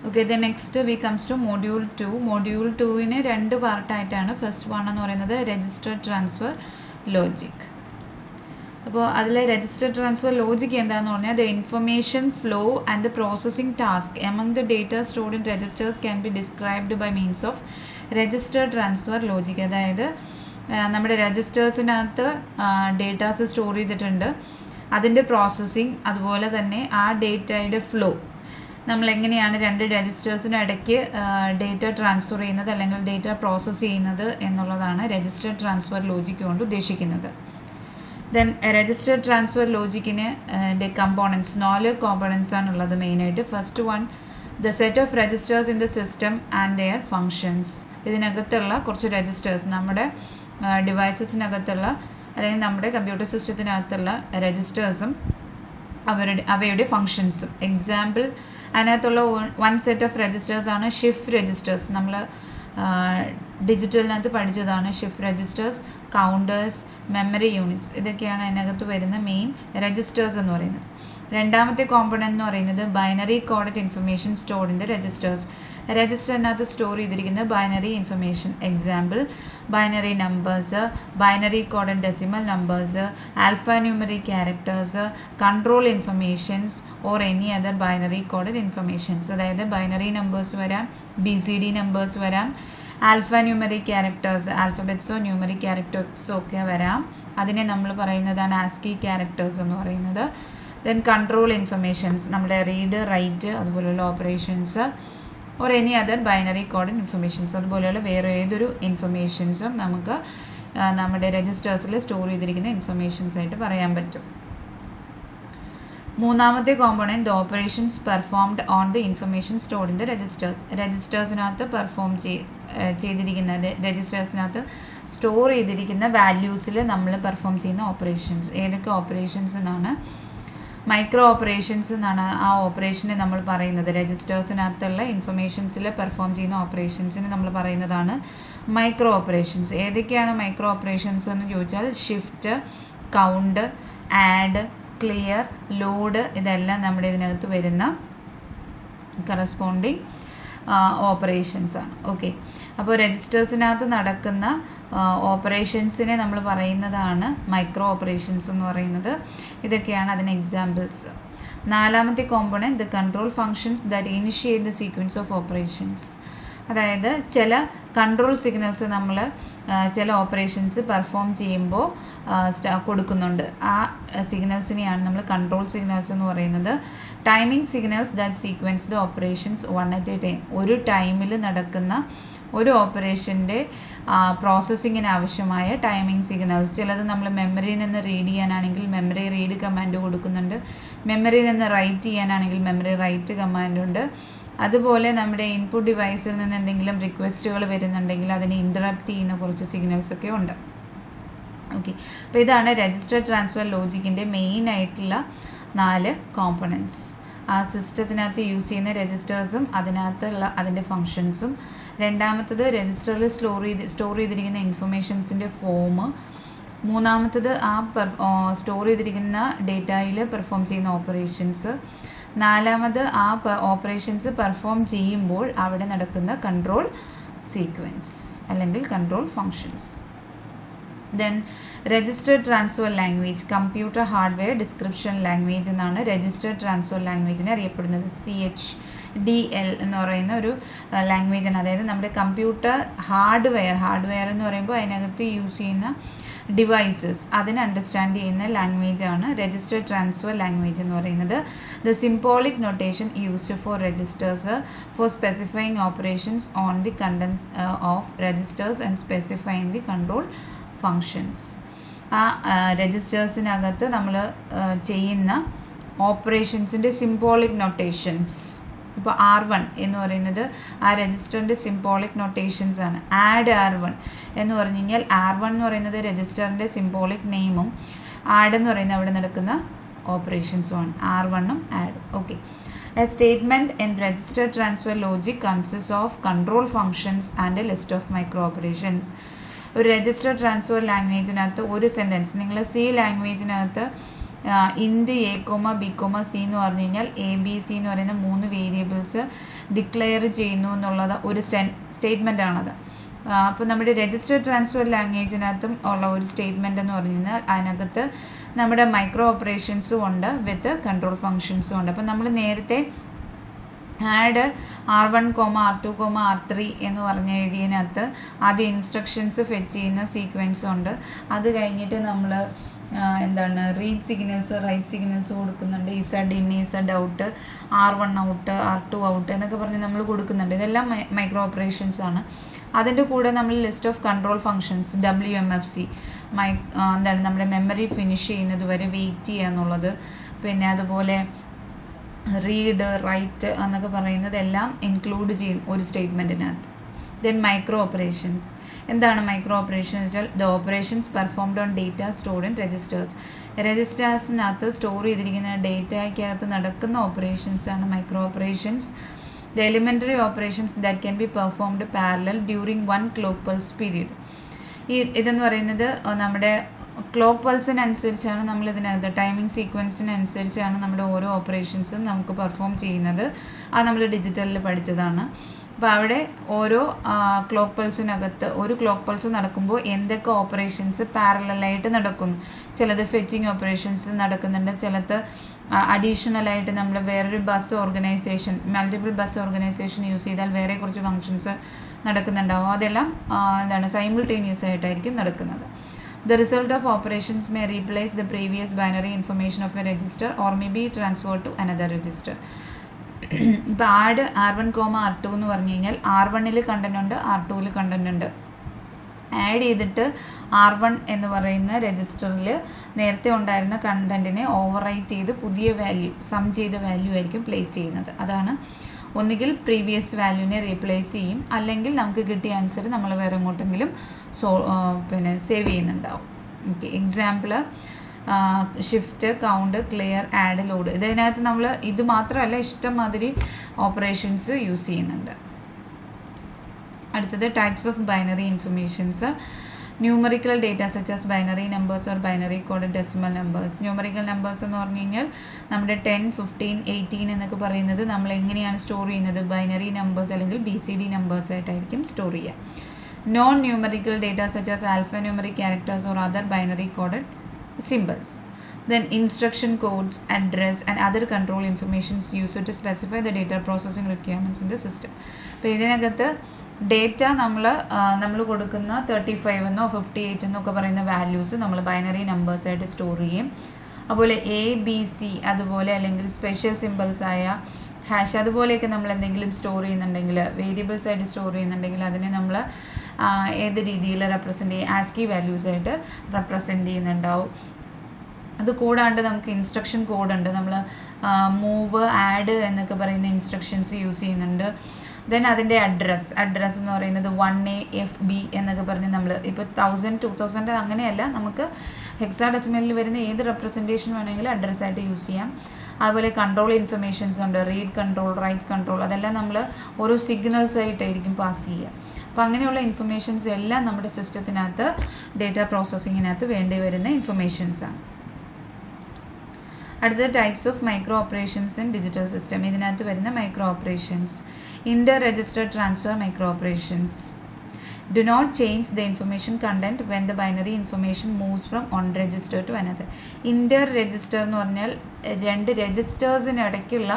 Okay, then next we comes to module 2. Module 2 in രണ്ട് പാർട്ടായിട്ടാണ്. First one എന്ന് പറയുന്നത് registered transfer logic. അപ്പോൾ അതിൽ രജിസ്റ്റേർഡ് ട്രാൻസ്ഫർ ലോജിക് എന്താണെന്ന് പറഞ്ഞാൽ the information flow and the processing task among the data stored in registers can be described by means of registered transfer logic. അതായത് നമ്മുടെ രജിസ്റ്റേഴ്സിനകത്ത് datas store ചെയ്തിട്ടുണ്ട്, അതിൻ്റെ പ്രോസസ്സിങ്, അതുപോലെ തന്നെ ആ ഡേറ്റയുടെ ഫ്ലോ, നമ്മൾ എങ്ങനെയാണ് രണ്ട് രജിസ്റ്റേഴ്സിന് ഇടയ്ക്ക് ഡേറ്റ ട്രാൻസ്ഫർ ചെയ്യുന്നത് അല്ലെങ്കിൽ ഡേറ്റ പ്രോസസ്സ് ചെയ്യുന്നത് എന്നുള്ളതാണ് രജിസ്റ്റേർഡ് ട്രാൻസ്ഫർ ലോജിക് കൊണ്ട് ഉദ്ദേശിക്കുന്നത്. ദെൻ രജിസ്റ്റേർഡ് ട്രാൻസ്ഫർ ലോജിക്കിന് കമ്പോണൻസ് 4 കോമ്പോണൻസ് ആണുള്ളത് മെയിനായിട്ട്. First one the set of registers in the system and their functions. ഇതിനകത്തുള്ള കുറച്ച് രജിസ്റ്റേഴ്സ്, നമ്മുടെ ഡിവൈസസിനകത്തുള്ള അല്ലെങ്കിൽ നമ്മുടെ കമ്പ്യൂട്ടർ സിസ്റ്റത്തിനകത്തുള്ള രജിസ്റ്റേഴ്സും അവയുടെ ഫങ്ഷൻസും. എക്സാമ്പിൾ, അതിനകത്തുള്ള വൺ സെറ്റ് ഓഫ് രജിസ്റ്റേഴ്സ് ആണ് ഷിഫ്റ്റ് രജിസ്റ്റേഴ്സ്. നമ്മൾ ഡിജിറ്റലിനകത്ത് പഠിച്ചതാണ് shift registers, counters, memory units. ഇതൊക്കെയാണ് അതിനകത്ത് വരുന്ന മെയിൻ രജിസ്റ്റേഴ്സ് എന്ന് പറയുന്നത്. രണ്ടാമത്തെ കോമ്പണന്റ് എന്ന് പറയുന്നത് binary coded information stored in the registers. രജിസ്റ്ററിനകത്ത് സ്റ്റോർ ചെയ്തിരിക്കുന്ന binary information. Example, binary numbers, binary coded decimal numbers, alpha numeric characters, control informations or any other binary coded informations. അതായത് binary numbers വരാം, BCD numbers വരാം, alpha numeric characters, ആൽഫബറ്റ്സോ numeric ക്യാരക്ടേഴ്സോ ഒക്കെ വരാം. അതിനെ നമ്മൾ പറയുന്നതാണ് ആസ്കി ക്യാരക്ടേഴ്സ് എന്ന് പറയുന്നത്. ദെൻ കൺട്രോൾ ഇൻഫർമേഷൻസ്, നമ്മുടെ റീഡ്, റൈറ്റ്, അതുപോലെയുള്ള operations or any other binary coded informations. അതുപോലെയുള്ള വേറെ ഏതൊരു ഇൻഫർമേഷൻസും നമുക്ക് നമ്മുടെ രജിസ്റ്റേഴ്സിൽ സ്റ്റോർ ചെയ്തിരിക്കുന്ന ഇൻഫർമേഷൻസ് ആയിട്ട് പറയാൻ പറ്റും. മൂന്നാമത്തെ component the operations performed on the information stored in the registers. രജിസ്റ്റേഴ്സിനകത്ത് പെർഫോം ചെയ്തിരിക്കുന്ന രജിസ്റ്റേഴ്സിനകത്ത് സ്റ്റോർ ചെയ്തിരിക്കുന്ന വാല്യൂസിൽ നമ്മൾ പെർഫോം ചെയ്യുന്ന ഓപ്പറേഷൻസ്. ഏതൊക്കെ ഓപ്പറേഷൻസ് എന്നാണ്? മൈക്രോ ഓപ്പറേഷൻസ് എന്നാണ് ആ ഓപ്പറേഷനെ നമ്മൾ പറയുന്നത്. രജിസ്റ്റേഴ്സിനകത്തുള്ള ഇൻഫർമേഷൻസിൽ പെർഫോം ചെയ്യുന്ന ഓപ്പറേഷൻസിന് നമ്മൾ പറയുന്നതാണ് മൈക്രോ ഓപ്പറേഷൻസ്. ഏതൊക്കെയാണ് മൈക്രോ ഓപ്പറേഷൻസ് എന്ന് ചോദിച്ചാൽ shift, count, add, clear, load, ഇതെല്ലാം നമ്മുടെ ഇതിനകത്ത് വരുന്ന കറസ്പോണ്ടിങ് ഓപ്പറേഷൻസ് ആണ്. ഓക്കെ, അപ്പോൾ രജിസ്റ്റേഴ്സിനകത്ത് നടക്കുന്ന ഓപ്പറേഷൻസിനെ നമ്മൾ പറയുന്നതാണ് മൈക്രോ ഓപ്പറേഷൻസ് എന്ന് പറയുന്നത്. ഇതൊക്കെയാണ് അതിന് എക്സാമ്പിൾസ്. നാലാമത്തെ component the control functions that initiate the sequence of operations. അതായത് ചില കൺട്രോൾ സിഗ്നൽസ് നമ്മൾ ചില ഓപ്പറേഷൻസ് പെർഫോം ചെയ്യുമ്പോൾ കൊടുക്കുന്നുണ്ട്. ആ സിഗ്നൽസിനെയാണ് നമ്മൾ കൺട്രോൾ സിഗ്നൽസ് എന്ന് പറയുന്നത്. Timing signals that sequence the operations one at A time. ഒരു ടൈമിൽ നടക്കുന്ന ഒരു ഓപ്പറേഷൻ്റെ പ്രോസസ്സിങ്ങിന് ആവശ്യമായ ടൈമിംഗ് സിഗ്നൽസ്. ചിലത് നമ്മൾ മെമ്മറിയിൽ നിന്ന് റീഡ് ചെയ്യാനാണെങ്കിൽ മെമ്മറി റീഡ് കമാൻഡ് കൊടുക്കുന്നുണ്ട്, മെമ്മറിയിൽ നിന്ന് റൈറ്റ് ചെയ്യാനാണെങ്കിൽ മെമ്മറി റൈറ്റ് കമാൻഡ് ഉണ്ട്. അതുപോലെ നമ്മുടെ ഇൻപുട്ട് ഡിവൈസിൽ നിന്ന് എന്തെങ്കിലും റിക്വസ്റ്റുകൾ വരുന്നുണ്ടെങ്കിൽ അതിനെ ഇൻറ്ററപ്റ്റ് ചെയ്യുന്ന കുറച്ച് സിഗ്നൽസ് ഒക്കെ ഉണ്ട്. ഓക്കെ, അപ്പോൾ ഇതാണ് രജിസ്റ്റർ ട്രാൻസ്ഫർ ലോജിക്കിൻ്റെ മെയിൻ ആയിട്ടുള്ള 4 കോമ്പണൻറ്റ്സ്. ആ സിസ്റ്റത്തിനകത്ത് യൂസ് ചെയ്യുന്ന രജിസ്റ്റേഴ്സും അതിനകത്തുള്ള അതിൻ്റെ ഫങ്ഷൻസും. രണ്ടാമത്തത് രജിസ്റ്ററിൽ സ്റ്റോർ ചെയ്തിരിക്കുന്ന ഇൻഫർമേഷൻസിൻ്റെ ഫോം. മൂന്നാമത്തത് ആ സ്റ്റോർ ചെയ്തിരിക്കുന്ന ഡേറ്റയിൽ പെർഫോം ചെയ്യുന്ന ഓപ്പറേഷൻസ്. നാലാമത് ആ ഓപ്പറേഷൻസ് പെർഫോം ചെയ്യുമ്പോൾ അവിടെ നടക്കുന്ന കൺട്രോൾ സീക്വൻസ് അല്ലെങ്കിൽ control functions. Then registered transfer language, computer hardware description language എന്നാണ് രജിസ്റ്റേർഡ് ട്രാൻസ്ഫർ ലാംഗ്വേജിനെ അറിയപ്പെടുന്നത്. CHDL എന്ന് പറയുന്ന ഒരു ലാംഗ്വേജാണ്. അതായത് നമ്മുടെ കമ്പ്യൂട്ടർ ഹാർഡ്വെയർ എന്ന് പറയുമ്പോൾ അതിനകത്ത് യൂസ് ചെയ്യുന്ന ഡിവൈസസ് അതിനെ അണ്ടർസ്റ്റാൻഡ് ചെയ്യുന്ന ലാംഗ്വേജാണ് രജിസ്റ്റേർഡ് ട്രാൻസ്ഫർ ലാംഗ്വേജ് എന്ന് പറയുന്നത്. The symbolic notation used for registers for specifying operations on the contents of registers and specifying the control functions. ആ രജിസ്റ്റേഴ്സിനകത്ത് നമ്മൾ ചെയ്യുന്ന ഓപ്പറേഷൻസിൻ്റെ സിംബോളിക് നൊട്ടേഷൻസ്. ഇപ്പോൾ R1 എന്ന് പറയുന്നത് ആ രജിസ്റ്ററിൻ്റെ സിംബോളിക് നൊട്ടേഷൻസ് ആണ്. ആഡ് R1 എന്ന് പറഞ്ഞു കഴിഞ്ഞാൽ R1 എന്ന് പറയുന്നത് രജിസ്റ്ററിൻ്റെ സിംബോളിക് നെയിമും ആഡ് എന്ന് പറയുന്നത് അവിടെ നടക്കുന്ന ഓപ്പറേഷൻസുമാണ്. R1ഉം add. Okay, a statement in register transfer logic consist of control functions and a list of micro operations. ഒരു രജിസ്റ്റർ ട്രാൻസ്ഫർ ലാംഗ്വേജിനകത്ത് ഒരു സെൻറ്റൻസ്, നിങ്ങൾ C ലാംഗ്വേജിനകത്ത് int a, b, c എന്ന് പറഞ്ഞു കഴിഞ്ഞാൽ ABC എന്ന് പറയുന്ന 3 വേരിയബിൾസ് ഡിക്ലെയർ ചെയ്യുന്നു എന്നുള്ളത് ഒരു സ്റ്റേറ്റ്മെൻ്റ് ആണത്. അപ്പോൾ നമ്മുടെ രജിസ്റ്റേർഡ് ട്രാൻസ്ഫർ ലാംഗ്വേജിനകത്തും ഉള്ള ഒരു സ്റ്റേറ്റ്മെൻ്റ് എന്ന് പറഞ്ഞു കഴിഞ്ഞാൽ അതിനകത്ത് നമ്മുടെ മൈക്രോ ഓപ്പറേഷൻസും ഉണ്ട് വിത്ത് കൺട്രോൾ ഫങ്ഷൻസും ഉണ്ട്. അപ്പോൾ നമ്മൾ നേരത്തെ ആഡ് R1, R2, R3 എന്ന് പറഞ്ഞ് എഴുതിയതിനകത്ത് ആദ്യം ഇൻസ്ട്രക്ഷൻസ് ഫെച്ച് ചെയ്യുന്ന സീക്വൻസ് ഉണ്ട്. അത് കഴിഞ്ഞിട്ട് നമ്മൾ എന്താണ് റീഡ് സിഗ്നൽസ് റൈറ്റ് സിഗ്നൽസ് കൊടുക്കുന്നുണ്ട്. Z in, Z out, R1 out, R2 out എന്നൊക്കെ പറഞ്ഞ് നമ്മൾ കൊടുക്കുന്നുണ്ട്. ഇതെല്ലാം മൈക്രോ ഓപ്പറേഷൻസ് ആണ്. അതിൻ്റെ കൂടെ നമ്മൾ list of control functions WMFC എന്താണ് നമ്മുടെ മെമ്മറി ഫിനിഷ് ചെയ്യുന്നത് വരെ വെയിറ്റ് ചെയ്യുക എന്നുള്ളത്, പിന്നെ അതുപോലെ റീഡ് റൈറ്റ് എന്നൊക്കെ പറയുന്നതെല്ലാം ഇൻക്ലൂഡ് ചെയ്യും ഒരു സ്റ്റേറ്റ്മെൻറ്റിനകത്ത്. Then micro operations. എന്താണ് മൈക്രോ ഓപ്പറേഷൻ എന്ന് വെച്ചാൽ the operations performed on data stored in registers. രജിസ്റ്റേഴ്സിനകത്ത് സ്റ്റോർ ചെയ്തിരിക്കുന്ന ഡേറ്റയ്ക്കകത്ത് നടക്കുന്ന ഓപ്പറേഷൻസ് ആണ് micro operations. The elementary operations that can be performed parallel during 1 clock pulse period. ഇതെന്ന് പറയുന്നത് നമ്മുടെ ക്ലോക്ക് പൾസിനനുസരിച്ചാണ് നമ്മൾ ഇതിനകത്ത് ടൈമിംഗ് സീക്വൻസിനനുസരിച്ചാണ് നമ്മുടെ ഓരോ ഓപ്പറേഷൻസും നമുക്ക് പെർഫോം ചെയ്യുന്നത്. അത് നമ്മൾ ഡിജിറ്റലിൽ പഠിച്ചതാണ്. അപ്പോൾ അവിടെ ഓരോ ക്ലോക്ക് പൾസിനകത്ത് ഒരു ക്ലോക്ക് പൾസ് നടക്കുമ്പോൾ എന്തൊക്കെ ഓപ്പറേഷൻസ് പാരലായിട്ട് നടക്കുന്നു. ചിലത് ഫെച്ചിങ് ഓപ്പറേഷൻസ് നടക്കുന്നുണ്ട്, ചിലത് അഡീഷണലായിട്ട് നമ്മൾ വേറൊരു bus organisation multiple bus organisation use ചെയ്താൽ വേറെ കുറച്ച് ഫങ്ഷൻസ് നടക്കുന്നുണ്ടാവും. അതെല്ലാം എന്താണ് സൈമിൾട്ടേനിയസ് ആയിട്ടായിരിക്കും നടക്കുന്നത്. The result of operations may replace the previous binary information of a register or may be transferred to another register. ഇപ്പോൾ ആഡ് R1, R2 എന്ന് പറഞ്ഞു കഴിഞ്ഞാൽ R1 കണ്ടന്റ് ഉണ്ട്, R2 കണ്ടന്റ് ഉണ്ട്. ആഡ് ചെയ്തിട്ട് R1 എന്ന് പറയുന്ന രജിസ്റ്ററിൽ നേരത്തെ ഉണ്ടായിരുന്ന കണ്ടന്റിനെ ഓവർറൈറ്റ് ചെയ്ത് പുതിയ വാല്യൂ സം ചെയ്ത വാല്യൂ ആയിരിക്കും പ്ലേസ് ചെയ്യുന്നത്. അതാണ് ഒന്നുകിൽ പ്രീവിയസ് വാല്യൂവിനെ റീപ്ലേസ് ചെയ്യും, അല്ലെങ്കിൽ നമുക്ക് കിട്ടിയ ആൻസർ നമ്മൾ വേറെ എങ്ങോട്ടെങ്കിലും പിന്നെ സേവ് ചെയ്യുന്നുണ്ടാവും. Okay, example shift, count, clear, add, load. ഇതിനകത്ത് നമ്മൾ ഇത് മാത്രമല്ല ഇഷ്ടംമാതിരി ഓപ്പറേഷൻസ് യൂസ് ചെയ്യുന്നുണ്ട്. അടുത്തത് types of binary informations. Numerical data such as binary numbers or binary code decimal numbers. Numerical numbers എന്ന് പറഞ്ഞു കഴിഞ്ഞാൽ നമ്മുടെ 10, 15, 18 എന്നൊക്കെ പറയുന്നത് നമ്മൾ എങ്ങനെയാണ് സ്റ്റോർ ചെയ്യുന്നത്? ബൈനറി നമ്പേഴ്സ് അല്ലെങ്കിൽ BCD നമ്പേഴ്സ് ആയിട്ടായിരിക്കും സ്റ്റോർ ചെയ്യുക. Non numerical data such as alphanumeric characters or other binary coded symbols. Then instruction codes, address and other control informations used to specify the data processing requirements in the system. അപ്പോൾ ഇതിനകത്ത് data നമ്മൾ കൊടുക്കുന്ന 35 എന്നോ 58 എന്നൊക്കെ പറയുന്ന values നമ്മൾ binary നമ്പേഴ്സായിട്ട് store ചെയ്യും. അതുപോലെ ABC അതുപോലെ അല്ലെങ്കിൽ സ്പെഷ്യൽ സിമ്പിൾസ് ആയ ഹാഷ് അതുപോലെയൊക്കെ നമ്മൾ എന്തെങ്കിലും സ്റ്റോർ ചെയ്യുന്നുണ്ടെങ്കിൽ, വേരിയബിൾസ് ആയിട്ട് സ്റ്റോർ ചെയ്യുന്നുണ്ടെങ്കിൽ അതിനെ നമ്മൾ ഏത് രീതിയിൽ റെപ്രസെൻ്റ് ചെയ്യും? ആസ്കി വാല്യൂസ് ആയിട്ട് റെപ്രസെൻ്റ് ചെയ്യുന്നുണ്ടാവും. അത് കൂടാണ്ട് നമുക്ക് ഇൻസ്ട്രക്ഷൻ കോഡ് ഉണ്ട്. നമ്മൾ മൂവ്, ആഡ് എന്നൊക്കെ പറയുന്ന ഇൻസ്ട്രക്ഷൻസ് യൂസ് ചെയ്യുന്നുണ്ട്. ദെൻ അതിൻ്റെ അഡ്രസ്സ് എന്ന് പറയുന്നത് 1AFB എന്നൊക്കെ പറഞ്ഞ് നമ്മൾ ഇപ്പോൾ 1000, 2000 അങ്ങനെയല്ല, നമുക്ക് ഹെക്സാഡെസിമലിൽ വരുന്ന ഏത് റെപ്രസെൻറ്റേഷൻ വേണമെങ്കിലും അഡ്രസ്സായിട്ട് യൂസ് ചെയ്യാം. അതുപോലെ കൺട്രോൾ ഇൻഫർമേഷൻസ് ഉണ്ട്, റീഡ് കൺട്രോൾ, റൈറ്റ് കൺട്രോൾ. അതെല്ലാം നമ്മൾ ഓരോ സിഗ്നൽസ് ആയിട്ടായിരിക്കും പാസ് ചെയ്യുക. അപ്പോൾ അങ്ങനെയുള്ള ഇൻഫർമേഷൻസ് എല്ലാം നമ്മുടെ സിസ്റ്റത്തിനകത്ത് ഡേറ്റ പ്രോസസ്സിങ്ങിനകത്ത് വേണ്ടി വരുന്ന ഇൻഫർമേഷൻസാണ്. അടുത്തത് types of micro operations in digital system. ഇതിനകത്ത് വരുന്ന micro operations. Inter register transfer micro operations. Do not change the information content when the binary information moves from one register to another. Inter register എന്ന് പറഞ്ഞാൽ രണ്ട് രജിസ്റ്റേഴ്സിനിടയ്ക്കുള്ള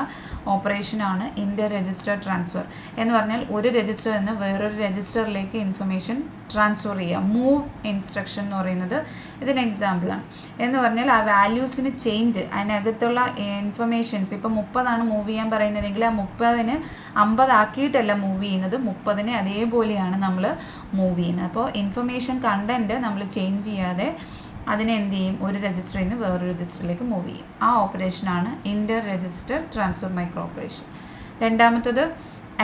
ഓപ്പറേഷനാണ് inter register transfer എന്ന് പറഞ്ഞാൽ ഒരു രജിസ്റ്ററിൽ നിന്ന് വേറൊരു രജിസ്റ്ററിലേക്ക് ഇൻഫർമേഷൻ ട്രാൻസ്ഫർ ചെയ്യുക. മൂവ് ഇൻസ്ട്രക്ഷൻ എന്ന് പറയുന്നത് ഇതിന് എക്സാമ്പിളാണ്. എന്ന് പറഞ്ഞാൽ ആ വാല്യൂസിന് ചേഞ്ച്, അതിനകത്തുള്ള ഇൻഫർമേഷൻസ് ഇപ്പോൾ 30 മൂവ് ചെയ്യാൻ പറയുന്നതെങ്കിൽ ആ 30 50 ആക്കിയിട്ടല്ല മൂവ് ചെയ്യുന്നത്, 30 അതേപോലെയാണ് നമ്മൾ മൂവ് ചെയ്യുന്നത്. അപ്പോൾ ഇൻഫർമേഷൻ കണ്ടന്റ് നമ്മൾ ചേഞ്ച് ചെയ്യാതെ അതിനെ എന്ത് ചെയ്യും? ഒരു രജിസ്റ്ററിൽ നിന്ന് വേറൊരു രജിസ്റ്ററിലേക്ക് മൂവ് ചെയ്യും. ആ ഓപ്പറേഷനാണ് inter register transfer micro operation. രണ്ടാമത്തത്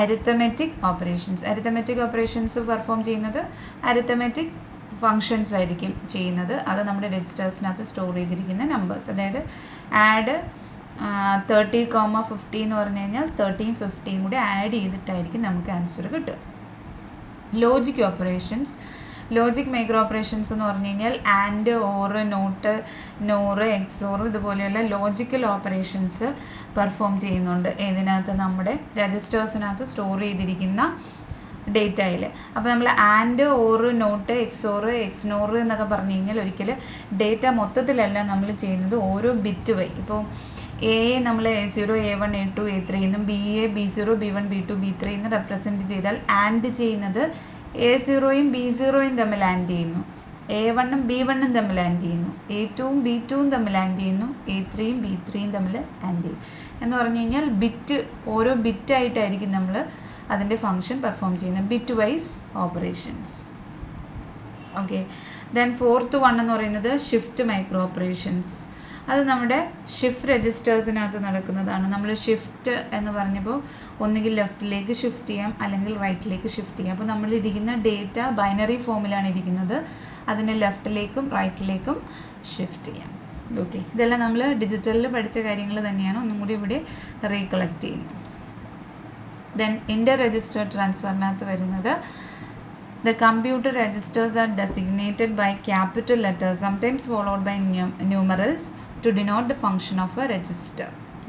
arithmetic operations. Arithmetic operations perform ചെയ്യുന്നത് അരിത്തമെറ്റിക് ഫങ്ഷൻസ് ആയിരിക്കും ചെയ്യുന്നത്. അത് നമ്മുടെ രജിസ്റ്റേഴ്സിനകത്ത് സ്റ്റോർ ചെയ്തിരിക്കുന്ന നമ്പേഴ്സ്. അതായത് ആഡ് 30,50 എന്ന് പറഞ്ഞു കഴിഞ്ഞാൽ 13, 15 കൂടി ആഡ് ചെയ്തിട്ടായിരിക്കും നമുക്ക് ആൻസർ കിട്ടുക. Logic operations. Logic micro operations എന്ന് പറഞ്ഞു കഴിഞ്ഞാൽ and, or, not, nor, XOR ഇതുപോലെയുള്ള ലോജിക്കൽ ഓപ്പറേഷൻസ് പെർഫോം ചെയ്യുന്നുണ്ട്. ഇതിനകത്ത് നമ്മുടെ രജിസ്റ്റേഴ്സിനകത്ത് സ്റ്റോർ ചെയ്തിരിക്കുന്ന ഡേറ്റയിൽ. അപ്പോൾ നമ്മൾ and or not XOR XNOR എന്നൊക്കെ പറഞ്ഞു കഴിഞ്ഞാൽ ഒരിക്കൽ ഡേറ്റ മൊത്തത്തിലല്ല നമ്മൾ ചെയ്യുന്നത്, ഓരോ ബിറ്റ് വൈ. ഇപ്പോൾ എ നമ്മൾ A0 A1 A2 A3 എന്നും BA B0 B1 B2 B3 എന്ന് റെപ്രസെൻറ്റ് ചെയ്താൽ ആൻഡ് ചെയ്യുന്നത് A0യും B0യും തമ്മിൽ ആൻഡ് ചെയ്യുന്നു, A1ഉം B1ഉം തമ്മിൽ ആൻഡ് ചെയ്യുന്നു, A2ഉം B2ഉം തമ്മിൽ ആൻഡ് ചെയ്യുന്നു, A3യും B3യും തമ്മിൽ ആൻഡ് ചെയ്യും. എന്ന് പറഞ്ഞു കഴിഞ്ഞാൽ ബിറ്റ് ഓരോ ബിറ്റായിട്ടായിരിക്കും നമ്മൾ അതിൻ്റെ ഫങ്ഷൻ പെർഫോം ചെയ്യുന്നത്, bitwise operations. Okay. Then fourth one എന്ന് പറയുന്നത് ഷിഫ്റ്റ് മൈക്രോ ഓപ്പറേഷൻസ്. അത് നമ്മുടെ ഷിഫ്റ്റ് രജിസ്റ്റേഴ്സിനകത്ത് നടക്കുന്നതാണ്. നമ്മൾ ഷിഫ്റ്റ് എന്ന് പറഞ്ഞപ്പോൾ ഒന്നുകിൽ ലെഫ്റ്റിലേക്ക് ഷിഫ്റ്റ് ചെയ്യാം അല്ലെങ്കിൽ റൈറ്റിലേക്ക് ഷിഫ്റ്റ് ചെയ്യാം. അപ്പോൾ നമ്മൾ ഇരിക്കുന്ന ഡേറ്റ ബൈനറി ഫോമിലാണ് ഇരിക്കുന്നത്, അതിനെ ലെഫ്റ്റിലേക്കും റൈറ്റിലേക്കും ഷിഫ്റ്റ് ചെയ്യാം. ഓക്കെ. ഇതെല്ലാം നമ്മൾ ഡിജിറ്റലിൽ പഠിച്ച കാര്യങ്ങൾ തന്നെയാണ്, ഒന്നും കൂടി ഇവിടെ റീകളക്ട് ചെയ്യുന്നു. ദെൻ ഇൻ്റർ രജിസ്റ്റർ ട്രാൻസ്ഫറിനകത്ത് വരുന്നത് the computer registers are designated by capital letters, sometimes followed by numerals to denote the function of a register.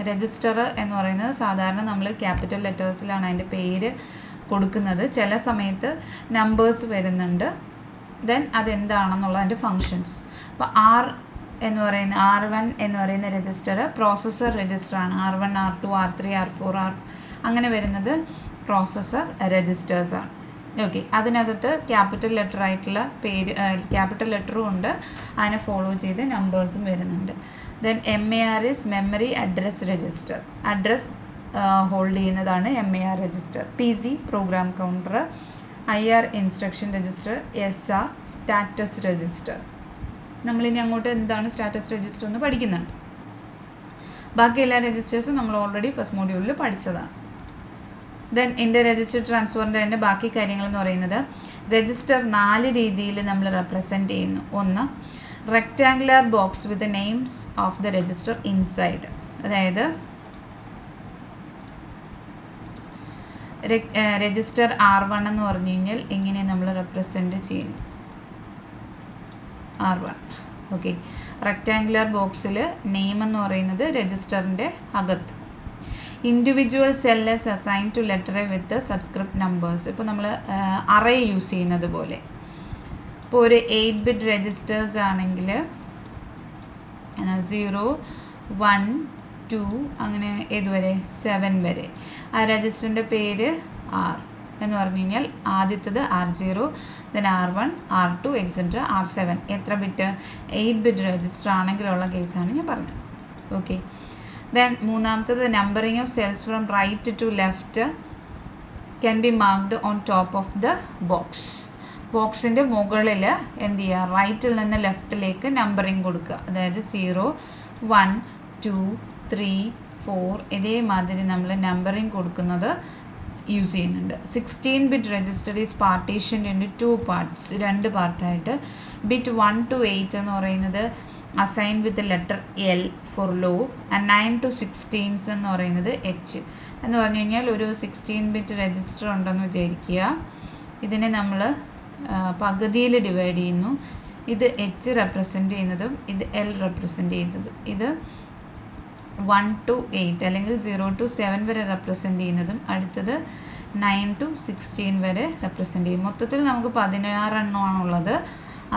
Register എന്ന് പറയുന്നത് സാധാരണ നമ്മൾ ക്യാപിറ്റൽ ലെറ്റേഴ്സിലാണ് അതിൻ്റെ പേര് കൊടുക്കുന്നത്, ചില സമയത്ത് നമ്പേഴ്സ് വരുന്നുണ്ട്. ദെൻ അതെന്താണെന്നുള്ളതിൻ്റെ ഫങ്ഷൻസ്. അപ്പോൾ R1 എന്ന് പറയുന്ന register processor രജിസ്റ്ററാണ്. R1 R2 R3 R4 അങ്ങനെ വരുന്നത് പ്രോസസ്സർ രജിസ്റ്റേഴ്സാണ്. ഓക്കെ. അതിനകത്ത് ക്യാപിറ്റൽ ലെറ്റർ ആയിട്ടുള്ള പേര്, ക്യാപിറ്റൽ ലെറ്ററും ഉണ്ട്, അതിനെ ഫോളോ ചെയ്ത് നമ്പേഴ്സും വരുന്നുണ്ട്. Then MAR is memory address register, address hold ചെയ്യുന്നതാണ് MAR register. PC program counter, IR instruction register, SR status register. നമ്മളിനി അങ്ങോട്ട് എന്താണ് സ്റ്റാറ്റസ് രജിസ്റ്റർ എന്ന് പഠിക്കുന്നുണ്ട്. ബാക്കി എല്ലാ രജിസ്റ്റേഴ്സും നമ്മൾ ഓൾറെഡി ഫസ്റ്റ് മോഡ്യൂളിൽ പഠിച്ചതാണ്. ദെൻ ഇൻ്റർ രജിസ്റ്റർ ട്രാൻസ്ഫറിൻ്റെ തന്നെ ബാക്കി കാര്യങ്ങൾ എന്ന് പറയുന്നത് രജിസ്റ്റർ 4 രീതിയിൽ നമ്മൾ റെപ്രസെൻറ്റ് ചെയ്യുന്നു. ഒന്ന്, rectangular box with names of the register inside, അതായത് രജിസ്റ്റർ R1 എന്ന് പറഞ്ഞു കഴിഞ്ഞാൽ ഇങ്ങനെ നമ്മൾ റെപ്രസെൻറ്റ് ചെയ്യുന്നു, R1. ഓക്കെ. റെക്റ്റാങ്കുലർ ബോക്സിൽ നെയിം എന്ന് പറയുന്നത് രജിസ്റ്ററിൻ്റെ അകത്ത്. Individual cells assign to letter with subscript numbers. ഇപ്പോൾ നമ്മൾ അറേ യൂസ് ചെയ്യുന്നത് പോലെ, ഇപ്പോൾ ഒരു 8-bit രജിസ്റ്റേഴ്സ് ആണെങ്കിൽ 0 1 2 അങ്ങനെ ഏതുവരെ 7 വരെ, ആ രജിസ്റ്ററിൻ്റെ പേര് R എന്ന് പറഞ്ഞു കഴിഞ്ഞാൽ ആദ്യത്തത് R0, then R1 R2 etcetera R7. എത്ര ബിറ്റ്? 8-bit രജിസ്റ്റർ ആണെങ്കിലുള്ള കേസാണ് ഞാൻ പറഞ്ഞത്. ഓക്കെ. ദെൻ മൂന്നാമത്തത് numbering of cells from right to left can be marked on top of the box. ബോക്സിൻ്റെ മുകളിൽ എന്ത് ചെയ്യുക? റൈറ്റിൽ നിന്ന് ലെഫ്റ്റിലേക്ക് നമ്പറിങ് കൊടുക്കുക. അതായത് 0 1 2 3 4 ഇതേമാതിരി നമ്മൾ നമ്പറിങ് കൊടുക്കുന്നത് യൂസ് ചെയ്യുന്നുണ്ട്. 16-bit register is partition in 2 parts, 2 പാർട്ടായിട്ട്. ബിറ്റ് 1 to 8 എന്ന് പറയുന്നത് assign with letter L for low, and 9 to 16 എന്ന് പറയുന്നത് H എന്ന് പറഞ്ഞു കഴിഞ്ഞാൽ ഒരു 16-bit രജിസ്റ്റർ ഉണ്ടെന്ന് വിചാരിക്കുക. ഇതിനെ നമ്മൾ പകുതിയിൽ ഡിവൈഡ് ചെയ്യുന്നു. ഇത് H റെപ്രസെൻറ്റ് ചെയ്യുന്നതും ഇത് L റെപ്രസെൻറ്റ് ചെയ്യുന്നതും. ഇത് 1 to 8 അല്ലെങ്കിൽ 0 to 7 വരെ റെപ്രസെൻറ്റ് ചെയ്യുന്നതും അടുത്തത് 9 to 16 വരെ റെപ്രസെൻറ്റ് ചെയ്യും. മൊത്തത്തിൽ നമുക്ക് 16 എണ്ണമാണുള്ളത്.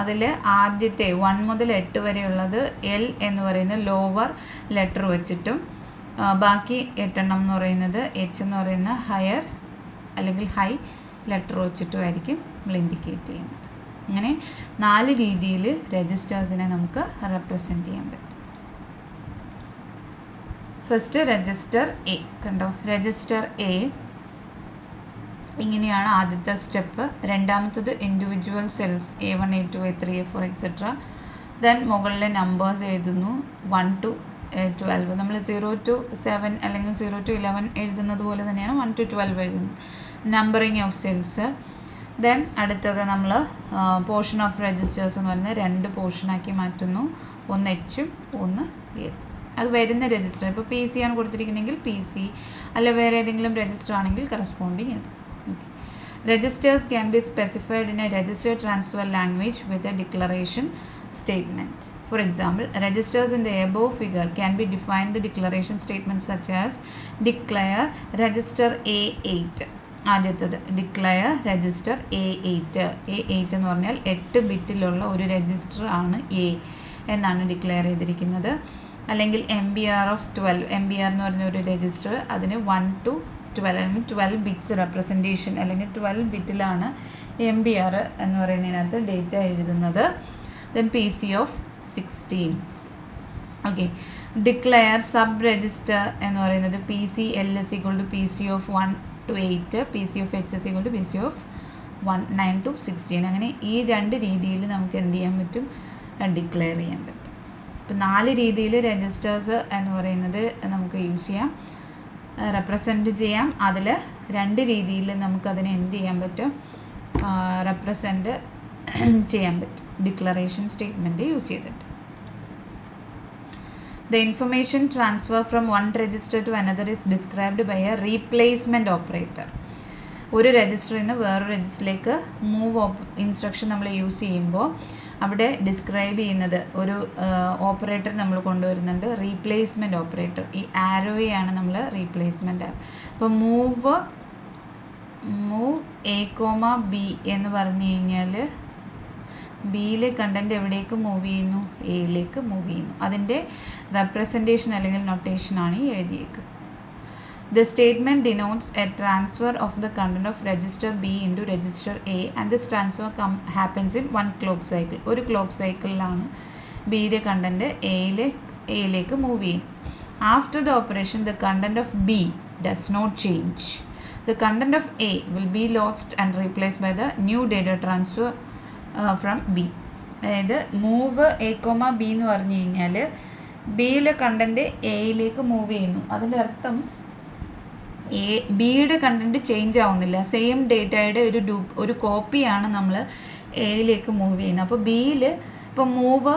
അതിൽ ആദ്യത്തെ 1 മുതൽ 8 വരെയുള്ളത് L എന്ന് പറയുന്ന ലോവർ ലെറ്റർ വെച്ചിട്ടും ബാക്കി 8 എണ്ണം എന്ന് പറയുന്നത് H എന്ന് പറയുന്ന ഹയർ അല്ലെങ്കിൽ ഹൈ ലെറ്റർ വെച്ചിട്ടുമായിരിക്കും നമ്മൾ ഇൻഡിക്കേറ്റ് ചെയ്യുന്നത്. അങ്ങനെ 4 രീതിയിൽ രജിസ്റ്റേഴ്സിനെ നമുക്ക് റെപ്രസെൻറ്റ് ചെയ്യാൻ പറ്റും. ഫസ്റ്റ് രജിസ്റ്റർ എ കണ്ടോ, രജിസ്റ്റർ എ ഇങ്ങനെയാണ് ആദ്യത്തെ സ്റ്റെപ്പ്. രണ്ടാമത്തത് individual cells A1 A2 A3 A4 etcetera. Then മുകളിലെ നമ്പേഴ്സ് എഴുതുന്നു 1 to 12. നമ്മൾ 0 to 7 അല്ലെങ്കിൽ 0 to 11 എഴുതുന്നത് പോലെ തന്നെയാണ് 1 to 12 എഴുതുന്നത്. Numbering of cells. ദെൻ അടുത്തത് നമ്മൾ പോർഷൻ ഓഫ് രജിസ്റ്റേഴ്സ് എന്ന് പറയുന്നത് 2 പോർഷനാക്കി മാറ്റുന്നു. ഒന്ന് എച്ചും ഒന്ന് എ. അത് വരുന്ന രജിസ്റ്റർ, ഇപ്പോൾ PC ആണ് കൊടുത്തിരിക്കുന്നതെങ്കിൽ PC, അല്ല വേറെ ഏതെങ്കിലും രജിസ്റ്റർ ആണെങ്കിൽ കറസ്പോണ്ടിങ് അത്. Registers can be specified in a register transfer language with a declaration statement. For example, registers in the above figure can be defined the declaration statements such as declare register A8. ആദ്യത്തത് declare register A8. A8 എന്ന് പറഞ്ഞാൽ 8 ബിറ്റിലുള്ള ഒരു register ആണ് A എന്നാണ് declare ചെയ്തിരിക്കുന്നത്. അല്ലെങ്കിൽ MBR of 12. MBR എന്ന് പറഞ്ഞ ഒരു രജിസ്റ്റർ അതിന് 1 to 12 അല്ലെങ്കിൽ 12 ബിറ്റ്സ് റെപ്രസെൻറ്റേഷൻ അല്ലെങ്കിൽ 12 ബിറ്റിലാണ് MBR എന്ന് പറയുന്നതിനകത്ത് ഡേറ്റ എഴുതുന്നത്. Then PC of 16. Okay, declare sub register എന്ന് പറയുന്നത് PCL is equal to PC of 1 to 8, PC of H is equal to PC of 9 to 16. അങ്ങനെ ഈ രണ്ട് രീതിയിൽ നമുക്ക് എന്ത് ചെയ്യാൻ പറ്റും, ഡിക്ലെയർ ചെയ്യാൻ പറ്റും. ഇപ്പം 4 രീതിയിൽ രജിസ്റ്റേഴ്സ് എന്ന് പറയുന്നത് നമുക്ക് യൂസ് ചെയ്യാം, റെപ്രസെൻറ്റ് ചെയ്യാം. അതിൽ 2 രീതിയിൽ നമുക്കതിനെ എന്ത് ചെയ്യാൻ പറ്റും, റെപ്രസെൻറ്റ് ചെയ്യാൻ പറ്റും ഡിക്ലറേഷൻ സ്റ്റേറ്റ്മെൻറ്റ് യൂസ് ചെയ്തിട്ട്. The information transfer from one register to another is described by a replacement operator. ഒരു രജിസ്റ്ററിൽ നിന്ന് വേറൊരു രജിസ്റ്ററിലേക്ക് മൂവ് ഇൻസ്ട്രക്ഷൻ നമ്മൾ യൂസ് ചെയ്യുമ്പോൾ അവിടെ ഡിസ്ക്രൈബ് ചെയ്യുന്നത് ഒരു ഓപ്പറേറ്റർ നമ്മൾ കൊണ്ടുവരുന്നുണ്ട്, റീപ്ലേസ്മെൻറ്റ് ഓപ്പറേറ്റർ. ഈ ആരോയാണ് നമ്മൾ റീപ്ലേസ്മെൻറ്റ്. അപ്പോൾ മൂവ് A, B എന്ന് പറഞ്ഞു കഴിഞ്ഞാൽ ബിയിലെ കണ്ടൻറ്റ് എവിടേക്ക് മൂവ് ചെയ്യുന്നു, എയിലേക്ക് മൂവ് ചെയ്യുന്നു. അതിൻ്റെ റെപ്രസെൻറ്റേഷൻ അല്ലെങ്കിൽ നൊട്ടേഷനാണ് ഈ എഴുതിയേക്കുന്നത്. The statement denotes a transfer of the content of register B into register A and this transfer happens in one clock cycle. ഒരു ക്ലോക്ക് സൈക്കിളിലാണ് ബിയുടെ കണ്ടൻറ്റ് എയിലേക്ക് മൂവ് ചെയ്യും. After the operation, the content of B does not change. The content of A will be lost and replaced by the new data transfer from B. അതായത് move A, B എന്ന് പറഞ്ഞു കഴിഞ്ഞാൽ ബിയിലെ content എയിലേക്ക് move ചെയ്യുന്നു. അതിൻ്റെ അർത്ഥം ബിയുടെ കണ്ടൻറ്റ് ചേഞ്ച് ആവുന്നില്ല, സെയിം ഡേറ്റയുടെ ഒരു കോപ്പിയാണ് നമ്മൾ എയിലേക്ക് മൂവ് ചെയ്യുന്നത്. അപ്പോൾ ബിയിൽ ഇപ്പോൾ മൂവ്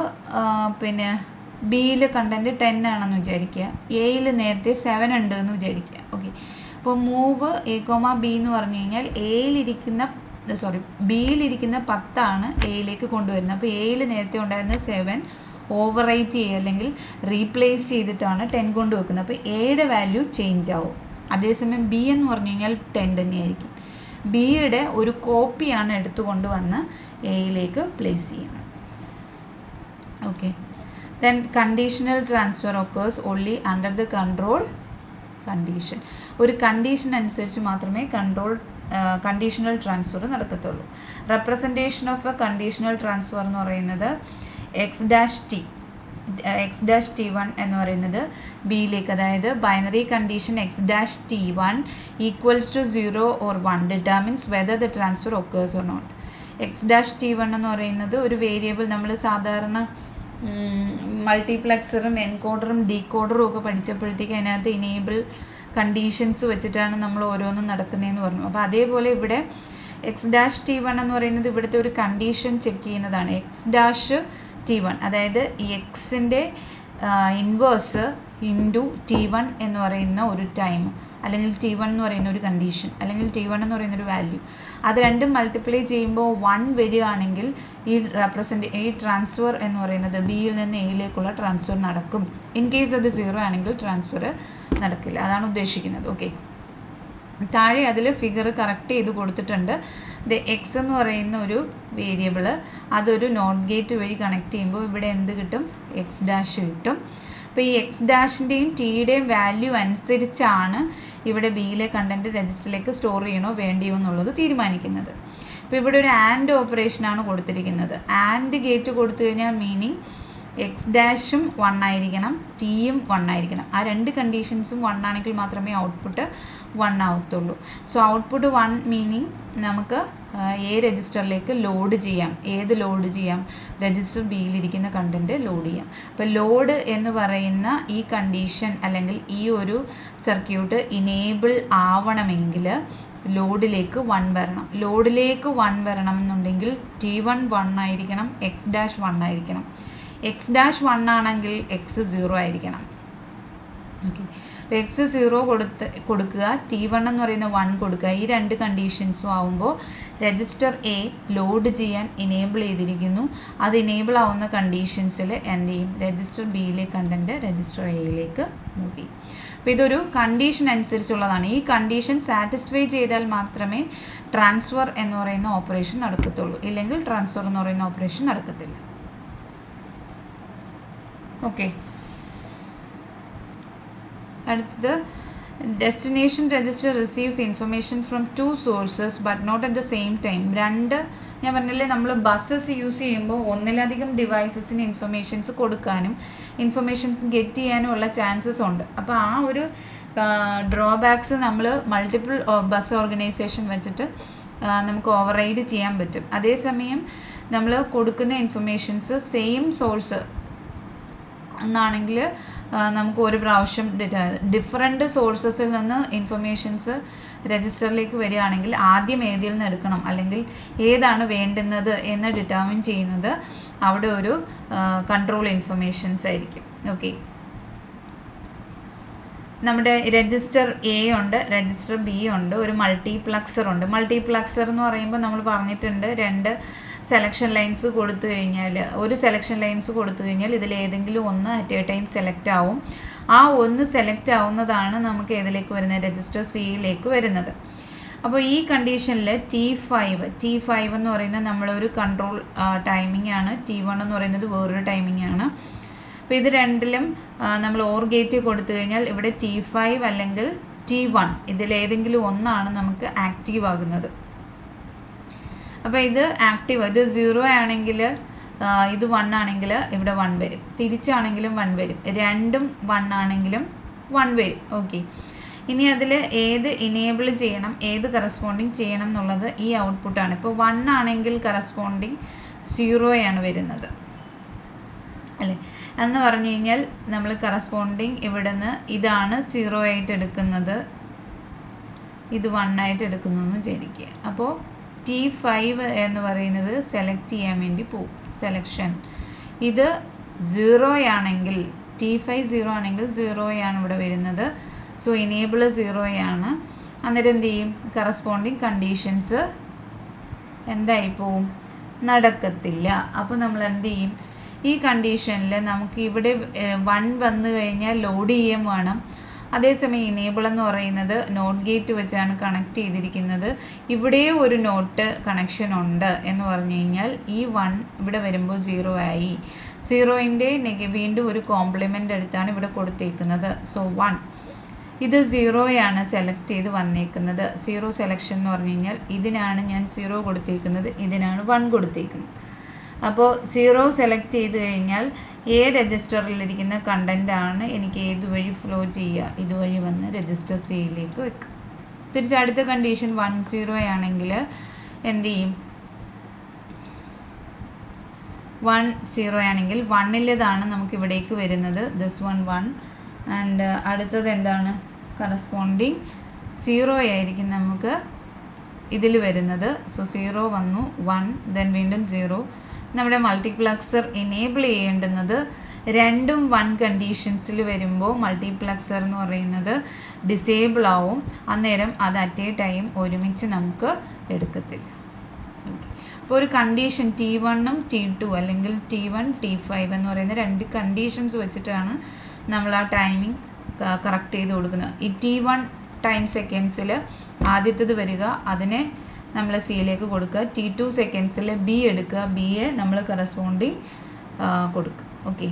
ബിയിലെ കണ്ടൻറ്റ് 10 ആണെന്ന് വിചാരിക്കുക, എയിൽ നേരത്തെ 7 ഉണ്ട് എന്ന് വിചാരിക്കുക. ഓക്കെ, അപ്പോൾ മൂവ് A, B എന്ന് പറഞ്ഞു കഴിഞ്ഞാൽ ബിയിലിരിക്കുന്ന 10 ആണ് എയിലേക്ക് കൊണ്ടുവരുന്നത്. അപ്പോൾ എയിൽ നേരത്തെ ഉണ്ടായിരുന്ന 7 ഓവർ റൈറ്റ് ചെയ്യുക അല്ലെങ്കിൽ റീപ്ലേസ് ചെയ്തിട്ടാണ് 10 കൊണ്ടുവെക്കുന്നത്. അപ്പോൾ എയുടെ വാല്യൂ ചേഞ്ച് ആവും. അതേസമയം ബി എന്ന് പറഞ്ഞു കഴിഞ്ഞാൽ 10 തന്നെയായിരിക്കും. ബിയുടെ ഒരു കോപ്പിയാണ് എടുത്തുകൊണ്ട് വന്ന് എയിലേക്ക് പ്ലേസ് ചെയ്യുന്നത്. Okay, then conditional transfer occurs only under the control condition. ഒരു കണ്ടീഷൻ അനുസരിച്ച് മാത്രമേ കണ്ടീഷണൽ ട്രാൻസ്ഫർ നടക്കത്തുള്ളൂ. Representation of a conditional transfer എന്ന് പറയുന്നത് X-T1 എന്ന് പറയുന്നത് ബിയിലേക്ക്, അതായത് binary condition X-T1 equals to 0 or 1 determines whether the transfer occurs or not. X-T1 എന്ന് പറയുന്നത് ഒരു വേരിയബിൾ, നമ്മൾ സാധാരണ മൾട്ടിപ്ലെക്സറും എൻകോഡറും ഡീകോഡറും ഒക്കെ പഠിച്ചപ്പോഴത്തേക്ക് അതിനകത്ത് ഇനേബിൾ കണ്ടീഷൻസ് വെച്ചിട്ടാണ് നമ്മൾ ഓരോന്നും നടക്കുന്നതെന്ന് പറഞ്ഞു. അപ്പോൾ അതേപോലെ ഇവിടെ X-T1 എന്ന് പറയുന്നത് ഇവിടുത്തെ ഒരു കണ്ടീഷൻ ചെക്ക് ചെയ്യുന്നതാണ്. X-T1 അതായത് എക്സിൻ്റെ ഇൻവേഴ്സ് ഇൻറ്റു T1 എന്ന് പറയുന്ന ഒരു ടൈം, അല്ലെങ്കിൽ T1 എന്ന് പറയുന്ന ഒരു കണ്ടീഷൻ, അല്ലെങ്കിൽ T1 എന്ന് പറയുന്ന ഒരു വാല്യൂ, അത് രണ്ടും മൾട്ടിപ്ലൈ ചെയ്യുമ്പോൾ 1 വരികയാണെങ്കിൽ ഈ ട്രാൻസ്ഫർ എന്ന് പറയുന്നത് ബിയിൽ നിന്ന് എയിലേക്കുള്ള ട്രാൻസ്ഫർ നടക്കും. ഇൻ കേസ് അത് 0 ആണെങ്കിൽ ട്രാൻസ്ഫർ നടക്കില്ല. അതാണ് ഉദ്ദേശിക്കുന്നത്. ഓക്കെ, താഴെ അതിൽ ഫിഗർ കറക്റ്റ് ചെയ്ത് കൊടുത്തിട്ടുണ്ട്. എക്സ് എന്ന് പറയുന്ന ഒരു വേരിയബിൾ അതൊരു നോട്ട് ഗേറ്റ് വഴി കണക്ട് ചെയ്യുമ്പോൾ ഇവിടെ എന്ത് കിട്ടും, X' കിട്ടും. അപ്പോൾ ഈ X' ടിയുടെയും വാല്യൂ അനുസരിച്ചാണ് ഇവിടെ ബിയിലെ കണ്ടൻറ്റ് രജിസ്റ്ററിലേക്ക് സ്റ്റോർ ചെയ്യണോ വേണ്ടിയോ എന്നുള്ളത് തീരുമാനിക്കുന്നത്. അപ്പോൾ ഇവിടെ ഒരു ആൻഡ് ഓപ്പറേഷനാണ് കൊടുത്തിരിക്കുന്നത്. ആൻഡ് ഗേറ്റ് കൊടുത്തു കഴിഞ്ഞാൽ മീനിങ് X' 1 ആയിരിക്കണം, ടിയും 1 ആയിരിക്കണം. ആ രണ്ട് കണ്ടീഷൻസും 1 ആണെങ്കിൽ മാത്രമേ ഔട്ട്പുട്ട് 1 ആവത്തുള്ളൂ. സോ ഔട്ട്പുട്ട് 1 മീനിങ് നമുക്ക് എ രജിസ്റ്ററിലേക്ക് ലോഡ് ചെയ്യാം. ഏത് ലോഡ് ചെയ്യാം, രജിസ്റ്റർ ബിയിലിരിക്കുന്ന കണ്ടൻറ്റ് ലോഡ് ചെയ്യാം. അപ്പോൾ ലോഡ് എന്ന് പറയുന്ന ഈ കണ്ടീഷൻ അല്ലെങ്കിൽ ഈ ഒരു സർക്യൂട്ട് ഇനേബിൾ ആവണമെങ്കിൽ ലോഡിലേക്ക് 1 വരണം. ലോഡിലേക്ക് 1 വരണം എന്നുണ്ടെങ്കിൽ T1 1 ആയിരിക്കണം, X' 1 ആയിരിക്കണം. X' 1 ആണെങ്കിൽ X 0 ആയിരിക്കണം. ഓക്കെ, അപ്പോൾ എക്സ് 0 കൊടുക്കുക, T1 എന്ന് പറയുന്ന 1 കൊടുക്കുക. ഈ രണ്ട് കണ്ടീഷൻസും ആവുമ്പോൾ രജിസ്റ്റർ എ ലോഡ് ചെയ്യാൻ ഇനേബിൾ ചെയ്തിരിക്കുന്നു. അത് ഇനേബിൾ ആവുന്ന കണ്ടീഷൻസിൽ എന്ത് ചെയ്യും, രജിസ്റ്റർ ബിയിലെ കണ്ടന്റ് രജിസ്റ്റർ എയിലേക്ക് മൂവ് ചെയ്യും. അപ്പോൾ ഇതൊരു കണ്ടീഷൻ അനുസരിച്ചുള്ളതാണ്. ഈ കണ്ടീഷൻ സാറ്റിസ്ഫൈ ചെയ്താൽ മാത്രമേ ട്രാൻസ്ഫർ എന്ന് പറയുന്ന ഓപ്പറേഷൻ നടക്കത്തുള്ളൂ, ഇല്ലെങ്കിൽ ട്രാൻസ്ഫർ എന്ന് പറയുന്ന ഓപ്പറേഷൻ നടക്കത്തില്ല. ഓക്കെ, അടുത്തത് destination register receives information from 2 sources but not at the same time. ഞാൻ പറഞ്ഞില്ലേ, നമ്മൾ ബസ്സസ് യൂസ് ചെയ്യുമ്പോൾ ഒന്നിലധികം ഡിവൈസസിന് ഇൻഫർമേഷൻസ് കൊടുക്കാനും ഇൻഫർമേഷൻസ് ഗെറ്റ് ചെയ്യാനും ഉള്ള ചാൻസസ് ഉണ്ട്. അപ്പോൾ ആ ഒരു ഡ്രോബാക്സ് നമ്മൾ മൾട്ടിപ്പിൾ ബസ് ഓർഗനൈസേഷൻ വെച്ചിട്ട് നമുക്ക് ഓവർറൈഡ് ചെയ്യാൻ പറ്റും. അതേസമയം നമ്മൾ കൊടുക്കുന്ന ഇൻഫർമേഷൻസ് സെയിം സോഴ്സ് എന്നാണെങ്കിൽ നമുക്ക് ഒരു പ്രാവശ്യം ഡിഫറെൻറ്റ് സോഴ്സസിൽ നിന്ന് ഇൻഫർമേഷൻസ് രജിസ്റ്ററിലേക്ക് വരികയാണെങ്കിൽ ആദ്യം ഏതിൽ നിന്ന് എടുക്കണം അല്ലെങ്കിൽ ഏതാണ് വേണ്ടുന്നത് എന്ന് ഡിറ്റർമിൻ ചെയ്യുന്നത് അവിടെ ഒരു കൺട്രോൾ ഇൻഫർമേഷൻസ് ആയിരിക്കും. ഓക്കെ, നമ്മുടെ രജിസ്റ്റർ എ ഉണ്ട്, രജിസ്റ്റർ ബി ഉണ്ട്, ഒരു മൾട്ടിപ്ലക്സർ ഉണ്ട്. മൾട്ടിപ്ലക്സർ എന്ന് പറയുമ്പോൾ നമ്മൾ പറഞ്ഞിട്ടുണ്ട്, രണ്ട് സെലക്ഷൻ ലൈൻസ് കൊടുത്തു കഴിഞ്ഞാൽ, ഒരു സെലക്ഷൻ ലൈൻസ് കൊടുത്തു കഴിഞ്ഞാൽ ഇതിലേതെങ്കിലും ഒന്ന് അറ്റ് എ ടൈം സെലക്ട് ആവും. ആ ഒന്ന് സെലക്ട് ആവുന്നതാണ് നമുക്ക് ഏതിലേക്ക് വരുന്നത്, രജിസ്റ്റർ സിയിലേക്ക് വരുന്നത്. അപ്പോൾ ഈ കണ്ടീഷനിൽ T5 എന്ന് പറയുന്നത് നമ്മളൊരു കൺട്രോൾ ടൈമിംഗ് ആണ്, T1 എന്ന് പറയുന്നത് വേറൊരു ടൈമിംഗ് ആണ്. അപ്പോൾ ഇത് രണ്ടിലും നമ്മൾ ഓർ ഗേറ്റ് കൊടുത്തു കഴിഞ്ഞാൽ ഇവിടെ T5 അല്ലെങ്കിൽ T1 ഇതിലേതെങ്കിലും ഒന്നാണ് നമുക്ക് ആക്റ്റീവ് ആകുന്നത്. അപ്പോൾ ഇത് ആക്റ്റീവ്, ഇത് 0 ആണെങ്കിൽ ഇത് 1 ആണെങ്കിൽ ഇവിടെ 1 വരും, തിരിച്ചാണെങ്കിലും 1 വരും, രണ്ടും 1 ആണെങ്കിലും 1 വരും. ഓക്കെ, ഇനി അതിൽ ഏത് ഇനേബിൾ ചെയ്യണം, ഏത് കറസ്പോണ്ടിങ് ചെയ്യണം എന്നുള്ളത് ഈ ഔട്ട്പുട്ടാണ്. ഇപ്പോൾ 1 ആണെങ്കിൽ കറസ്പോണ്ടിങ് 0 ആണ് വരുന്നത് അല്ലേ. എന്ന് പറഞ്ഞു കഴിഞ്ഞാൽ നമ്മൾ കറസ്പോണ്ടിങ് ഇവിടുന്ന് ഇതാണ് 0 ആയിട്ട് എടുക്കുന്നത്, ഇത് 1 ആയിട്ട് എടുക്കുന്നു എന്ന് വിചാരിക്കുക. അപ്പോൾ T5 എന്ന് പറയുന്നത് സെലക്ട് ചെയ്യാൻ വേണ്ടി പോകും, സെലക്ഷൻ. ഇത് 0 ആണെങ്കിൽ T5 0 ആണെങ്കിൽ 0 ആണ് ഇവിടെ വരുന്നത്. സോ ഇനേബിൾ 0 ആണ്. അന്നേരം എന്ത് ചെയ്യും, കറസ്പോണ്ടിങ് കണ്ടീഷൻസ് എന്തായി പോവും, നടക്കത്തില്ല. അപ്പോൾ നമ്മൾ എന്ത് ചെയ്യും, ഈ കണ്ടീഷനിൽ നമുക്ക് ഇവിടെ 1 വന്നു കഴിഞ്ഞാൽ ലോഡ് ചെയ്യാൻ വേണം. അതേസമയം ഇനേബിൾ എന്ന് പറയുന്നത് നോട്ട് ഗേറ്റ് വെച്ചാണ് കണക്ട് ചെയ്തിരിക്കുന്നത്. ഇവിടെ ഒരു നോട്ട് കണക്ഷൻ ഉണ്ട് എന്ന് പറഞ്ഞു കഴിഞ്ഞാൽ ഈ 1 ഇവിടെ വരുമ്പോൾ 0 ആയി. 0ൻ്റെ വീണ്ടും ഒരു കോംപ്ലിമെൻ്റ് എടുത്താണ് ഇവിടെ കൊടുത്തേക്കുന്നത്. സോ 1 ഇത് 0 ആണ് സെലക്ട് ചെയ്ത് വന്നേക്കുന്നത്. 0 സെലക്ഷൻ എന്ന് പറഞ്ഞു കഴിഞ്ഞാൽ ഇതിനാണ് ഞാൻ 0 കൊടുത്തേക്കുന്നത്, ഇതിനാണ് 1 കൊടുത്തേക്കുന്നത്. അപ്പോൾ 0 സെലക്ട് ചെയ്ത് കഴിഞ്ഞാൽ ഏ രജിസ്റ്ററിലിരിക്കുന്ന കണ്ടൻ്റാണ് എനിക്ക് ഏതുവഴി ഫ്ലോ ചെയ്യുക, ഇതുവഴി വന്ന് രജിസ്റ്റർ സിയിലേക്ക് വെക്കുക. തിരിച്ച് അടുത്ത കണ്ടീഷൻ 10 ആണെങ്കിൽ എന്ത് ചെയ്യും, 10 ആണെങ്കിൽ 1ലേതാണ് നമുക്ക് ഇവിടേക്ക് വരുന്നത്, ദിസ് 1 ആൻഡ് അടുത്തത് എന്താണ്, കറസ്പോണ്ടിങ് 0 ആയിരിക്കും നമുക്ക് ഇതിൽ വരുന്നത്. സോ 0 വന്നു, 1 ദെൻ വീണ്ടും 0. നമ്മുടെ മൾട്ടിപ്ലക്സർ ഇനേബിൾ ചെയ്യേണ്ടുന്നത് രണ്ടും 1 കണ്ടീഷൻസിൽ വരുമ്പോൾ മൾട്ടിപ്ലക്സർ എന്ന് പറയുന്നത് ഡിസേബിൾ ആവും. അന്നേരം അത് അറ്റ് എ ടൈം ഒരുമിച്ച് നമുക്ക് എടുക്കത്തില്ല. അപ്പോൾ ഒരു കണ്ടീഷൻ T1ഉം T2 അല്ലെങ്കിൽ T1 T5 എന്ന് പറയുന്ന 2 കണ്ടീഷൻസ് വെച്ചിട്ടാണ് നമ്മൾ ആ ടൈമിംഗ് കറക്റ്റ് ചെയ്ത് കൊടുക്കുന്നത്. ഈ T1 ടൈം സെക്കൻഡ്സിൽ ആദ്യത്തേത് വരിക, അതിനെ നമ്മൾ സിയിലേക്ക് കൊടുക്കുക. T2 സെക്കൻഡ്സിൽ ബി എടുക്കുക, ബിയെ നമ്മൾ കറസ്പോണ്ടിങ് കൊടുക്കുക. ഓക്കെ.